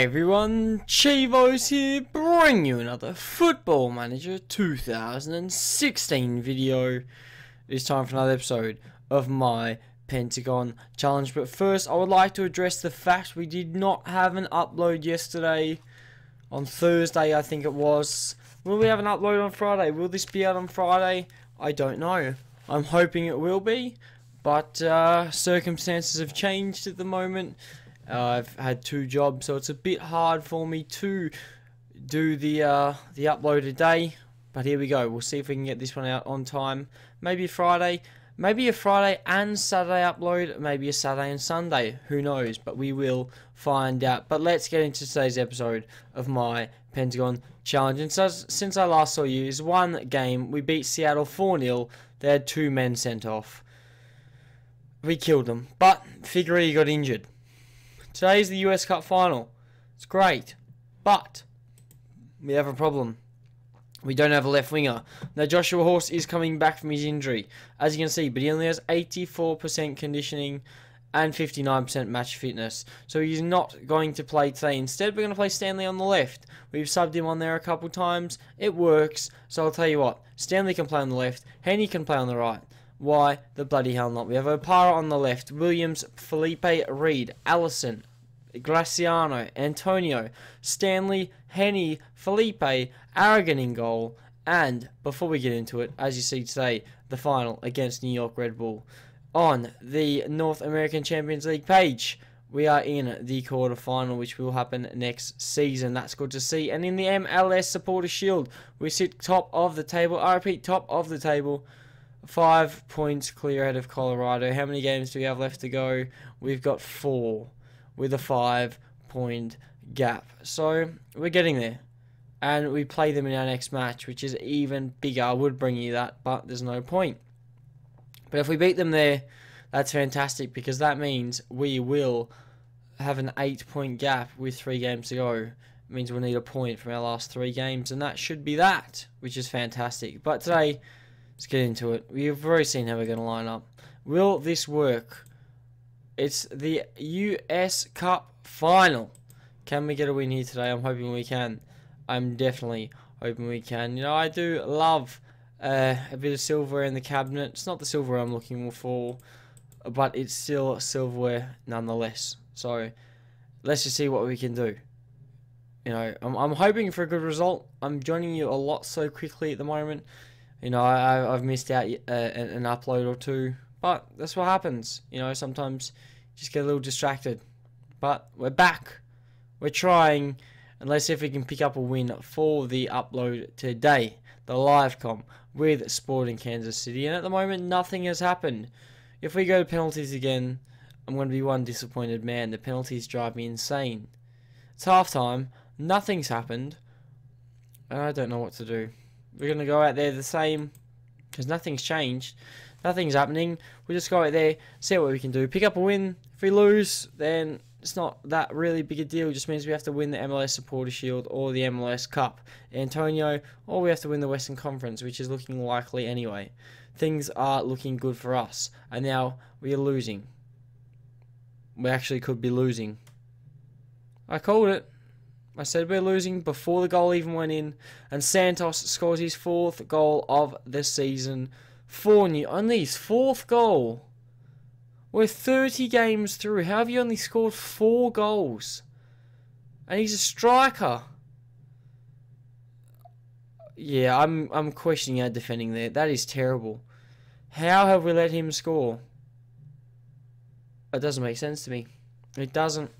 Hey everyone, Chivos here, bringing you another Football Manager 2016 video. It's time for another episode of my Pentagon challenge, but first I would like to address the fact we did not have an upload yesterday. On Thursday I think it was. Will we have an upload on Friday? Will this be out on Friday? I don't know. I'm hoping it will be, but circumstances have changed at the moment. I've had 2 jobs, so it's a bit hard for me to do the upload today. But here we go. We'll see if we can get this one out on time. Maybe Friday. Maybe a Friday and Saturday upload. Maybe a Saturday and Sunday. Who knows? But we will find out. But let's get into today's episode of my Pentagon challenge. And so, since I last saw you, is one game. We beat Seattle 4-0. They had 2 men sent off. We killed them. But Figueroa got injured. Today's the US Cup final. It's great. But we have a problem. We don't have a left winger. Now Joshua Horse is coming back from his injury, as you can see, but he only has 84% conditioning and 59% match fitness. So he's not going to play today. Instead, we're going to play Stanley on the left. We've subbed him on there a couple times. It works. So I'll tell you what. Stanley can play on the left. Henny can play on the right. Why the bloody hell not? We have Opara on the left, Williams, Felipe, Reed, Allison, Graciano, Antonio, Stanley, Henny, Felipe, Aragon in goal. And before we get into it, as you see today, the final against New York Red Bull. On the North American Champions League page, we are in the quarterfinal, which will happen next season. That's good to see. And in the MLS Supporter Shield, we sit top of the table. I repeat, top of the table. 5 points clear ahead of Colorado. How many games do we have left to go? We've got 4 with a 5-point gap. So we're getting there. And we play them in our next match, which is even bigger. I would bring you that, but there's no point. But if we beat them there, that's fantastic, because that means we will have an 8-point gap with 3 games to go. It means we'll need a point from our last 3 games, and that should be that, which is fantastic. But today, let's get into it. We've already seen how we're going to line up. Will this work? It's the US Cup final. Can we get a win here today? I'm hoping we can. I'm definitely hoping we can. You know, I do love a bit of silverware in the cabinet. It's not the silverware I'm looking for, but it's still silverware nonetheless. So let's just see what we can do. You know, I'm hoping for a good result. I'm joining you a lot so quickly at the moment. You know, I've missed out an upload or 2, but that's what happens. You know, sometimes you just get a little distracted. But we're back. We're trying, and let's see if we can pick up a win for the upload today. The live com with Sporting Kansas City. And at the moment, nothing has happened. If we go to penalties again, I'm going to be one disappointed man. The penalties drive me insane. It's halftime. Nothing's happened. And I don't know what to do. We're going to go out there the same, because nothing's changed. Nothing's happening. We just go out there, see what we can do. Pick up a win. If we lose, then it's not that really big a deal. It just means we have to win the MLS Supporter Shield or the MLS Cup. Antonio, or we have to win the Western Conference, which is looking likely anyway. Things are looking good for us. And now we are losing. We actually could be losing. I called it. I said we're losing before the goal even went in. And Santos scores his 4th goal of the season for only his 4th goal. We're 30 games through. How have you only scored 4 goals? And he's a striker. Yeah, I'm questioning our defending there. That is terrible. How have we let him score? It doesn't make sense to me. It doesn't.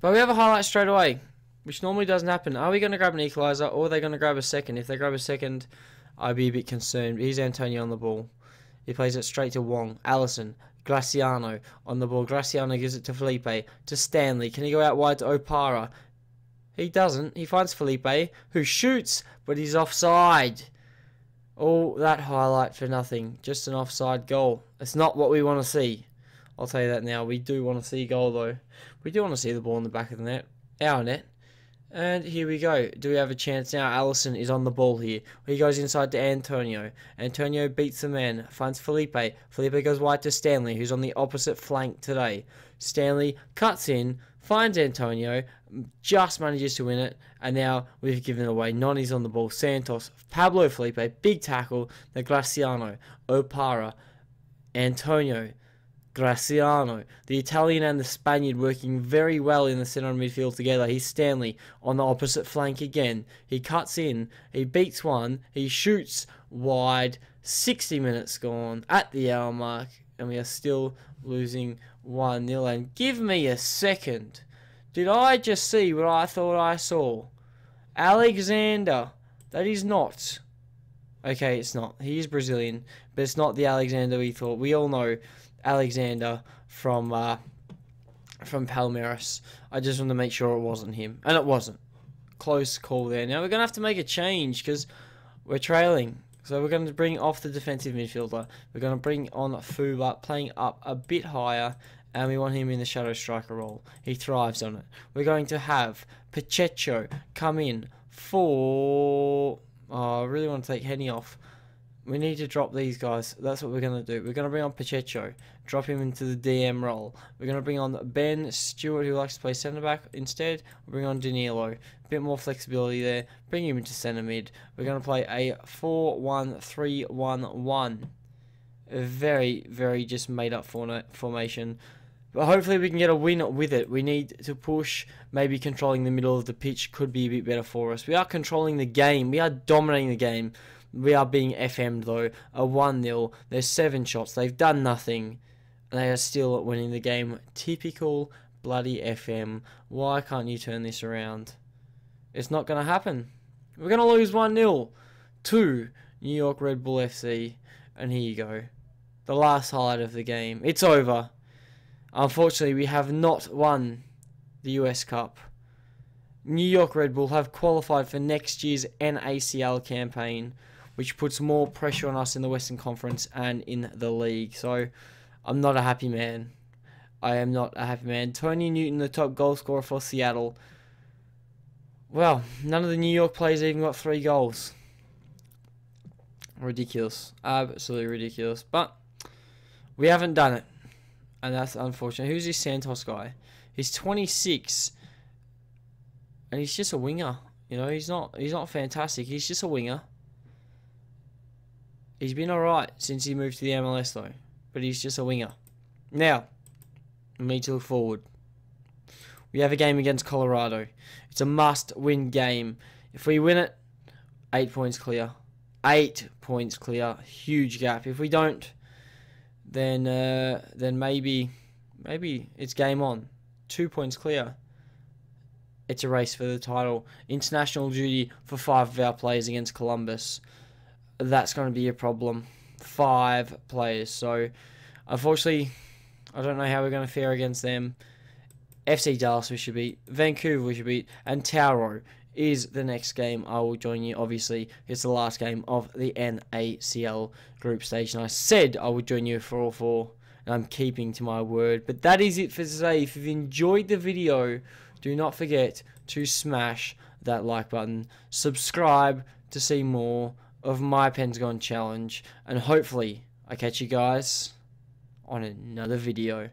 But we have a highlight straight away, which normally doesn't happen. Are we going to grab an equaliser, or are they going to grab a second? If they grab a second, I'd be a bit concerned. Here's Antonio on the ball. He plays it straight to Wong. Allison. Graciano on the ball. Graciano gives it to Felipe. To Stanley. Can he go out wide to Opara? He doesn't. He finds Felipe, who shoots, but he's offside. All that highlight for nothing. Just an offside goal. It's not what we want to see. I'll tell you that now. We do want to see a goal, though. We do want to see the ball in the back of the net. Our net. And here we go. Do we have a chance now? Allison is on the ball here. He goes inside to Antonio. Antonio beats the man. Finds Felipe. Felipe goes wide to Stanley, who's on the opposite flank today. Stanley cuts in, finds Antonio, just manages to win it, and now we've given it away. Noni's on the ball. Santos, Pablo Felipe, big tackle. The Graciano, Opara, Antonio, Graciano, the Italian and the Spaniard working very well in the centre of midfield together. He's Stanley on the opposite flank again. He cuts in, he beats one, he shoots wide. 60 minutes gone at the hour mark, and we are still losing 1-0. And give me a second. Did I just see what I thought I saw? Alexander. That is not. Okay, it's not. He is Brazilian, but it's not the Alexander we thought. We all know Alexander from Palmeiras. I just want to make sure it wasn't him, and it wasn't. Close call there. Now we're gonna have to make a change because we're trailing. So we're going to bring off the defensive midfielder. We're going to bring on Fuba, playing up a bit higher, and we want him in the shadow striker role. He thrives on it. We're going to have Pacheco come in for... Oh, I really want to take Henny off. We need to drop these guys. That's what we're going to do. We're going to bring on Pacheco, drop him into the DM role. We're going to bring on Ben Stewart, who likes to play centre back instead. We'll bring on Danilo. A bit more flexibility there. Bring him into centre mid. We're going to play a 4-1-3-1-1. A very, very just made up formation. But hopefully we can get a win with it. We need to push. Maybe controlling the middle of the pitch could be a bit better for us. We are controlling the game. We are dominating the game. We are being FM'd though. A 1-0. There's 7 shots. They've done nothing. And they are still winning the game. Typical bloody FM. Why can't you turn this around? It's not going to happen. We're going to lose 1-0 to New York Red Bull FC. And here you go. The last highlight of the game. It's over. Unfortunately, we have not won the US Cup. New York Red Bull have qualified for next year's NACL campaign, which puts more pressure on us in the Western Conference and in the league. So, I'm not a happy man. I am not a happy man. Tony Newton, the top goal scorer for Seattle. Well, none of the New York players even got 3 goals. Ridiculous. Absolutely ridiculous. But, we haven't done it. And that's unfortunate. Who's this Santos guy? He's 26. And he's just a winger. You know, he's not fantastic. He's just a winger. He's been alright since he moved to the MLS though. But he's just a winger. Now, we need to look forward. We have a game against Colorado. It's a must-win game. If we win it, 8 points clear. 8 points clear. Huge gap. If we don't, then maybe it's game on. 2 points clear. It's a race for the title. International duty for 5 of our players against Columbus. That's going to be a problem. 5 players. So, unfortunately, I don't know how we're going to fare against them. FC Dallas we should beat. Vancouver we should beat. And Tauro is the next game I will join you. Obviously, it's the last game of the NACL group stage. And I said I would join you for all 4. And I'm keeping to my word. But that is it for today. If you've enjoyed the video, do not forget to smash that like button. Subscribe to see more of my Pentagon challenge. And hopefully, I catch you guys on another video.